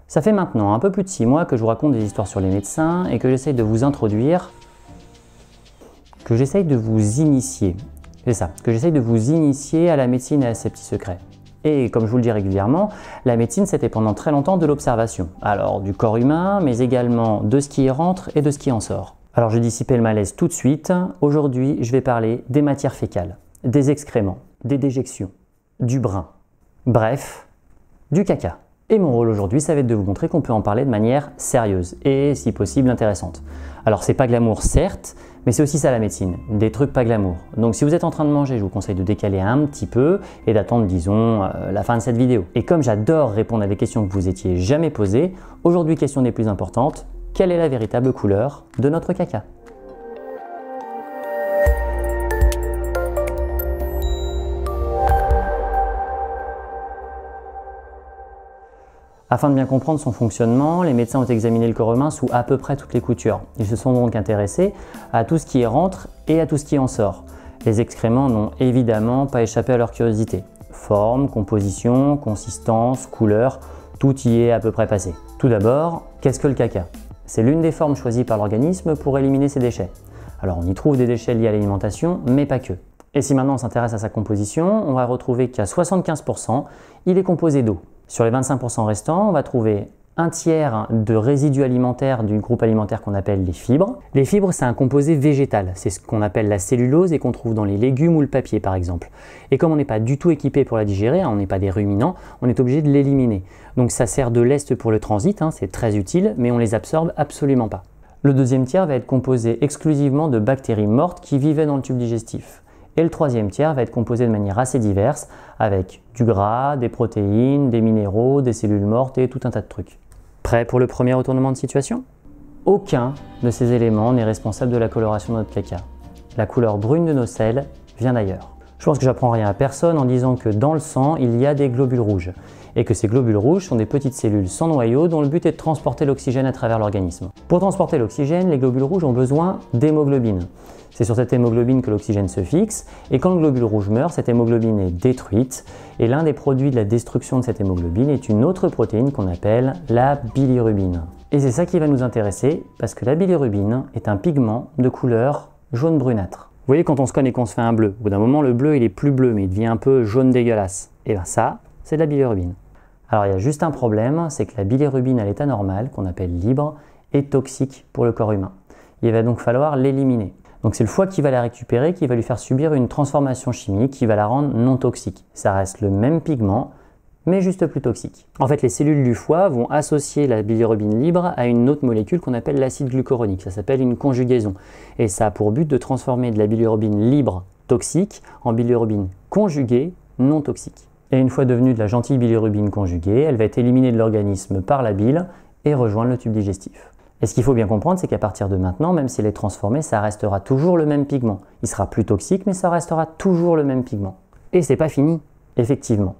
Ça fait maintenant un peu plus de 6 mois que je vous raconte des histoires sur les médecins et que j'essaye de vous introduire, que j'essaye de vous initier. C'est ça, que j'essaye de vous initier à la médecine et à ses petits secrets. Et comme je vous le dis régulièrement, la médecine c'était pendant très longtemps de l'observation. Alors du corps humain, mais également de ce qui y rentre et de ce qui en sort. Alors je vais dissiper le malaise tout de suite. Aujourd'hui, je vais parler des matières fécales, des excréments, des déjections, du brin. Bref, du caca. Et mon rôle aujourd'hui, ça va être de vous montrer qu'on peut en parler de manière sérieuse et, si possible, intéressante. Alors, c'est pas glamour, certes, mais c'est aussi ça la médecine, des trucs pas glamour. Donc, si vous êtes en train de manger, je vous conseille de décaler un petit peu et d'attendre, disons, la fin de cette vidéo. Et comme j'adore répondre à des questions que vous étiez jamais posées, aujourd'hui, question des plus importantes, quelle est la véritable couleur de notre caca ? Afin de bien comprendre son fonctionnement, les médecins ont examiné le corps humain sous à peu près toutes les coutures. Ils se sont donc intéressés à tout ce qui y rentre et à tout ce qui en sort. Les excréments n'ont évidemment pas échappé à leur curiosité. Forme, composition, consistance, couleur, tout y est à peu près passé. Tout d'abord, qu'est-ce que le caca? C'est l'une des formes choisies par l'organisme pour éliminer ses déchets. Alors on y trouve des déchets liés à l'alimentation, mais pas que. Et si maintenant on s'intéresse à sa composition, on va retrouver qu'à 75%, il est composé d'eau. Sur les 25% restants, on va trouver un tiers de résidus alimentaires du groupe alimentaire qu'on appelle les fibres. Les fibres, c'est un composé végétal, c'est ce qu'on appelle la cellulose et qu'on trouve dans les légumes ou le papier par exemple. Et comme on n'est pas du tout équipé pour la digérer, on n'est pas des ruminants, on est obligé de l'éliminer. Donc ça sert de lest pour le transit, c'est très utile, mais on les absorbe absolument pas. Le deuxième tiers va être composé exclusivement de bactéries mortes qui vivaient dans le tube digestif. Et le troisième tiers va être composé de manière assez diverse, avec du gras, des protéines, des minéraux, des cellules mortes et tout un tas de trucs. Prêt pour le premier retournement de situation? Aucun de ces éléments n'est responsable de la coloration de notre caca. La couleur brune de nos selles vient d'ailleurs. Je pense que j'apprends rien à personne en disant que dans le sang, il y a des globules rouges. Et que ces globules rouges sont des petites cellules sans noyau dont le but est de transporter l'oxygène à travers l'organisme. Pour transporter l'oxygène, les globules rouges ont besoin d'hémoglobine. C'est sur cette hémoglobine que l'oxygène se fixe, et quand le globule rouge meurt, cette hémoglobine est détruite, et l'un des produits de la destruction de cette hémoglobine est une autre protéine qu'on appelle la bilirubine. Et c'est ça qui va nous intéresser, parce que la bilirubine est un pigment de couleur jaune brunâtre. Vous voyez quand on se cogne et qu'on se fait un bleu, au bout d'un moment le bleu il est plus bleu, mais il devient un peu jaune dégueulasse. Et bien ça, c'est de la bilirubine. Alors il y a juste un problème, c'est que la bilirubine à l'état normal, qu'on appelle libre, est toxique pour le corps humain. Il va donc falloir l'éliminer. Donc c'est le foie qui va la récupérer, qui va lui faire subir une transformation chimique qui va la rendre non toxique. Ça reste le même pigment, mais juste plus toxique. En fait, les cellules du foie vont associer la bilirubine libre à une autre molécule qu'on appelle l'acide glucuronique. Ça s'appelle une conjugaison. Et ça a pour but de transformer de la bilirubine libre toxique en bilirubine conjuguée non toxique. Et une fois devenue de la gentille bilirubine conjuguée, elle va être éliminée de l'organisme par la bile et rejoindre le tube digestif. Et ce qu'il faut bien comprendre, c'est qu'à partir de maintenant, même s'il est transformé, ça restera toujours le même pigment. Il sera plus toxique, mais ça restera toujours le même pigment. Et c'est pas fini, effectivement.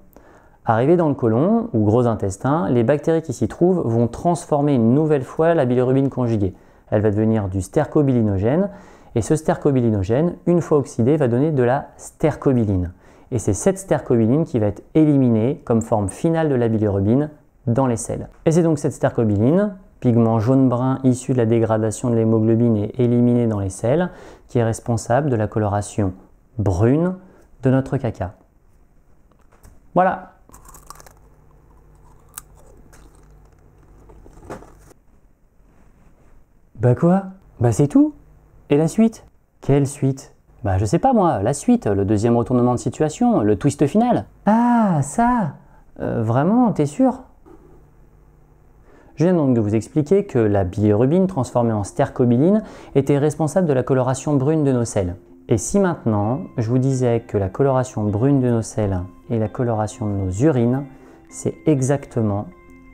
Arrivé dans le côlon, ou gros intestin, les bactéries qui s'y trouvent vont transformer une nouvelle fois la bilirubine conjuguée. Elle va devenir du stercobilinogène, et ce stercobilinogène, une fois oxydé, va donner de la stercobiline. Et c'est cette stercobiline qui va être éliminée comme forme finale de la bilirubine dans les selles. Et c'est donc cette stercobiline, pigment jaune-brun issu de la dégradation de l'hémoglobine et éliminé dans les selles, qui est responsable de la coloration brune de notre caca. Voilà. Bah quoi? Bah c'est tout. Et la suite? Quelle suite? Bah je sais pas moi, la suite, le deuxième retournement de situation, le twist final. Ah ça? Vraiment, t'es sûr? Je viens donc de vous expliquer que la bilirubine transformée en stercobiline était responsable de la coloration brune de nos selles. Et si maintenant je vous disais que la coloration brune de nos selles et la coloration de nos urines, c'est exactement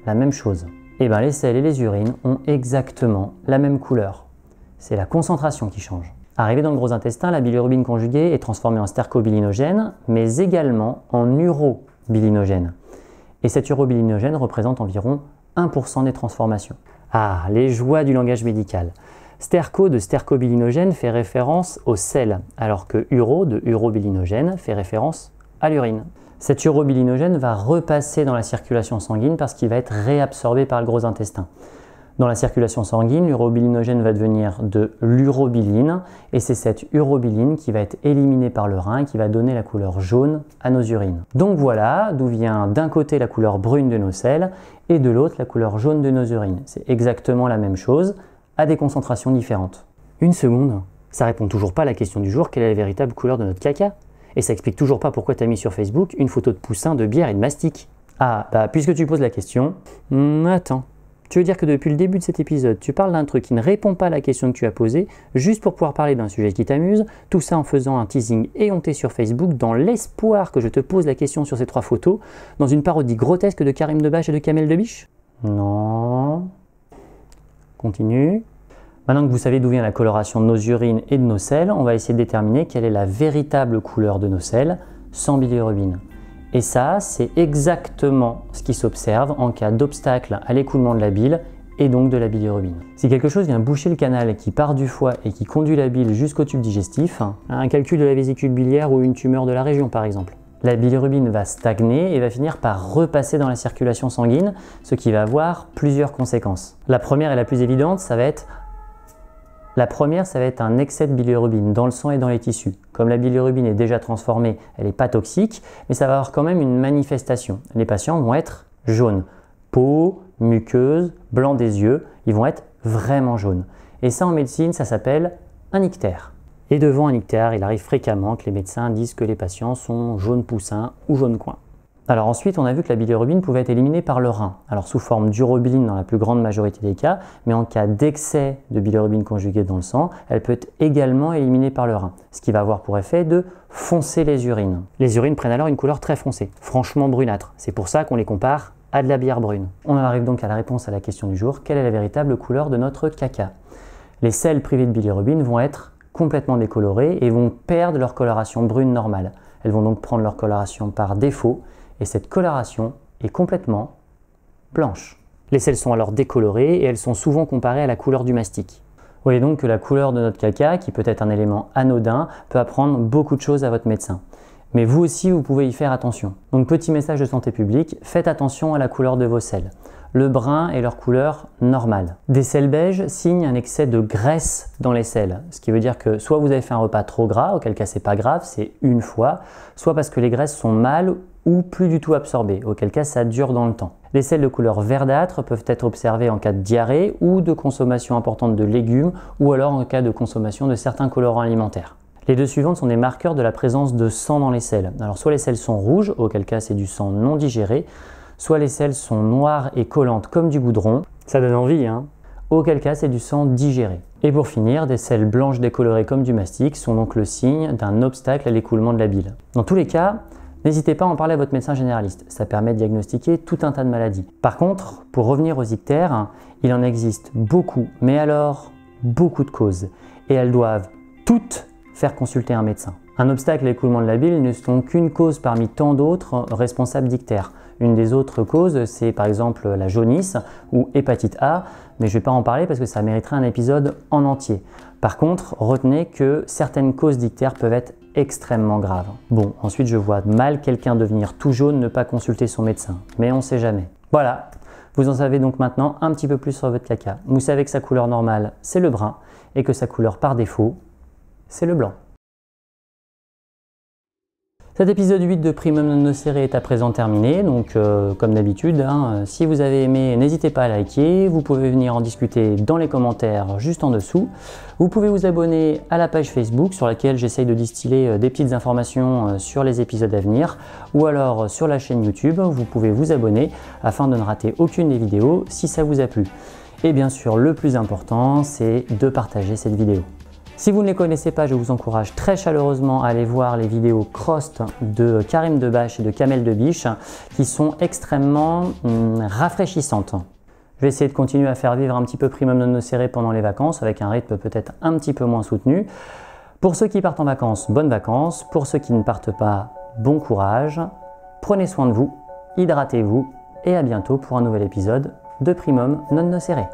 la même chose. Eh bien les selles et les urines ont exactement la même couleur. C'est la concentration qui change. Arrivée dans le gros intestin, la bilirubine conjuguée est transformée en stercobilinogène, mais également en urobilinogène. Et cet urobilinogène représente environ 1% des transformations. Ah, les joies du langage médical. Sterco de stercobilinogène fait référence aux selles, alors que uro de urobilinogène fait référence à l'urine. Cet urobilinogène va repasser dans la circulation sanguine parce qu'il va être réabsorbé par le gros intestin. Dans la circulation sanguine, l'urobilinogène va devenir de l'urobiline et c'est cette urobiline qui va être éliminée par le rein et qui va donner la couleur jaune à nos urines. Donc voilà d'où vient d'un côté la couleur brune de nos selles et de l'autre la couleur jaune de nos urines. C'est exactement la même chose à des concentrations différentes. Une seconde, ça répond toujours pas à la question du jour, quelle est la véritable couleur de notre caca? Et ça explique toujours pas pourquoi tu as mis sur Facebook une photo de poussin, de bière et de mastic. Ah, bah puisque tu poses la question, attends. Tu veux dire que depuis le début de cet épisode, tu parles d'un truc qui ne répond pas à la question que tu as posée, juste pour pouvoir parler d'un sujet qui t'amuse, tout ça en faisant un teasing éhonté sur Facebook dans l'espoir que je te pose la question sur ces 3 photos, dans une parodie grotesque de Karim Debache et de Kamel Debiche? Non. Continue. Maintenant que vous savez d'où vient la coloration de nos urines et de nos selles, on va essayer de déterminer quelle est la véritable couleur de nos selles sans bilirubine. Et ça, c'est exactement ce qui s'observe en cas d'obstacle à l'écoulement de la bile et donc de la bilirubine. Si quelque chose vient boucher le canal qui part du foie et qui conduit la bile jusqu'au tube digestif, un calcul de la vésicule biliaire ou une tumeur de la région par exemple, la bilirubine va stagner et va finir par repasser dans la circulation sanguine, ce qui va avoir plusieurs conséquences. La première et la plus évidente, ça va être un excès de bilirubine dans le sang et dans les tissus. Comme la bilirubine est déjà transformée, elle n'est pas toxique, mais ça va avoir quand même une manifestation. Les patients vont être jaunes. Peau, muqueuse, blanc des yeux, ils vont être vraiment jaunes. Et ça en médecine, ça s'appelle un ictère. Et devant un ictère, il arrive fréquemment que les médecins disent que les patients sont jaunes poussins ou jaunes coins. Alors ensuite, on a vu que la bilirubine pouvait être éliminée par le rein, alors sous forme d'urobiline dans la plus grande majorité des cas, mais en cas d'excès de bilirubine conjuguée dans le sang, elle peut être également éliminée par le rein, ce qui va avoir pour effet de foncer les urines. Les urines prennent alors une couleur très foncée, franchement brunâtre. C'est pour ça qu'on les compare à de la bière brune. On arrive donc à la réponse à la question du jour, quelle est la véritable couleur de notre caca? Les selles privées de bilirubine vont être complètement décolorées et vont perdre leur coloration brune normale. Elles vont donc prendre leur coloration par défaut, et cette coloration est complètement blanche. Les selles sont alors décolorées et elles sont souvent comparées à la couleur du mastic. Vous voyez donc que la couleur de notre caca, qui peut être un élément anodin, peut apprendre beaucoup de choses à votre médecin. Mais vous aussi, vous pouvez y faire attention. Donc petit message de santé publique, faites attention à la couleur de vos selles. Le brun est leur couleur normale. Des selles beiges signent un excès de graisse dans les selles, ce qui veut dire que soit vous avez fait un repas trop gras, auquel cas c'est pas grave, c'est une fois, soit parce que les graisses sont mal ou plus du tout absorbées, auquel cas ça dure dans le temps. Les selles de couleur verdâtre peuvent être observées en cas de diarrhée ou de consommation importante de légumes ou alors en cas de consommation de certains colorants alimentaires. Les deux suivantes sont des marqueurs de la présence de sang dans les selles. Alors soit les selles sont rouges, auquel cas c'est du sang non digéré, soit les selles sont noires et collantes comme du goudron, ça donne envie hein, auquel cas c'est du sang digéré. Et pour finir, des selles blanches décolorées comme du mastic sont donc le signe d'un obstacle à l'écoulement de la bile. Dans tous les cas, n'hésitez pas à en parler à votre médecin généraliste, ça permet de diagnostiquer tout un tas de maladies. Par contre, pour revenir aux ictères, il en existe beaucoup, mais alors beaucoup de causes, et elles doivent toutes faire consulter un médecin. Un obstacle à l'écoulement de la bile ne sont qu'une cause parmi tant d'autres responsables d'ictères. Une des autres causes, c'est par exemple la jaunisse ou hépatite A, mais je ne vais pas en parler parce que ça mériterait un épisode en entier. Par contre, retenez que certaines causes d'ictères peuvent être extrêmement graves. Bon, ensuite je vois mal quelqu'un devenir tout jaune, ne pas consulter son médecin, mais on ne sait jamais. Voilà, vous en savez donc maintenant un petit peu plus sur votre caca. Vous savez que sa couleur normale, c'est le brun, et que sa couleur par défaut, c'est le blanc. Cet épisode 8 de Primum Non Nocere est à présent terminé, donc comme d'habitude, si vous avez aimé, n'hésitez pas à liker, vous pouvez venir en discuter dans les commentaires juste en dessous. Vous pouvez vous abonner à la page Facebook sur laquelle j'essaye de distiller des petites informations sur les épisodes à venir, ou alors sur la chaîne YouTube, vous pouvez vous abonner afin de ne rater aucune des vidéos si ça vous a plu. Et bien sûr, le plus important, c'est de partager cette vidéo. Si vous ne les connaissez pas, je vous encourage très chaleureusement à aller voir les vidéos Crost de Karim Debache et de Kamel Debiche qui sont extrêmement rafraîchissantes. Je vais essayer de continuer à faire vivre un petit peu Primum Non Nocere pendant les vacances avec un rythme peut-être un petit peu moins soutenu. Pour ceux qui partent en vacances, bonnes vacances. Pour ceux qui ne partent pas, bon courage. Prenez soin de vous, hydratez-vous et à bientôt pour un nouvel épisode de Primum Non Nocere.